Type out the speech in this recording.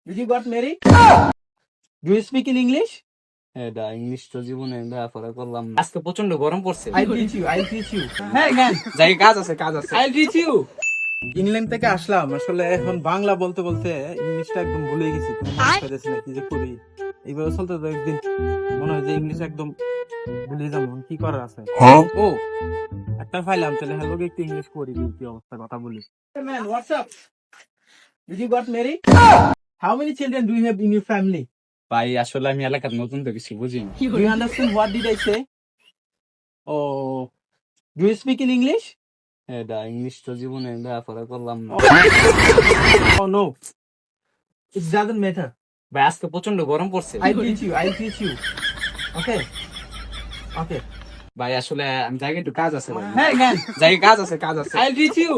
Did you got married? Do you speak in English? এটা English তো জীবনে ব্যবহার করলাম না। আজকে প্রচন্ড গরম পড়ছে। I'll teach you. I'll teach you. Hey man, যাই কাজ আছে। I'll teach you. ইংল্যান্ড থেকে আসলাম আসলে এখন বাংলা বলতে বলতে ইংলিশটা একদম ভুলে গেছি। কোনো মনে পড়েছে না কি যে করি। এইভাবে চলতে তো একদিন মনে হয় যে ইংলিশ একদম ভুলে যাবো। কি করার আছে? ও একটা ফাইলাম তাহলে হ্যালো একটু ইংলিশ করি কি অবস্থা কথা বলি। Hey man, what's up? Did you got married? How many children do you have in your family? ভাই আসলে আমি এলাকার নতুন তো কিছু বুঝিনি। Do you understand what did I say? Oh, do you speak in English? এটা ইংলিশ তো জীবনে ব্যবহার করলাম না। Oh no, it doesn't matter. ভাই আজকে প্রচন্ড গরম পড়ছে। I'll teach you. I'll teach you. Okay. Okay. ভাই আসলে আমি জায়গায় একটু কাজ আছে ভাই। Hey man, যাই কাজ আছে। I'll teach you.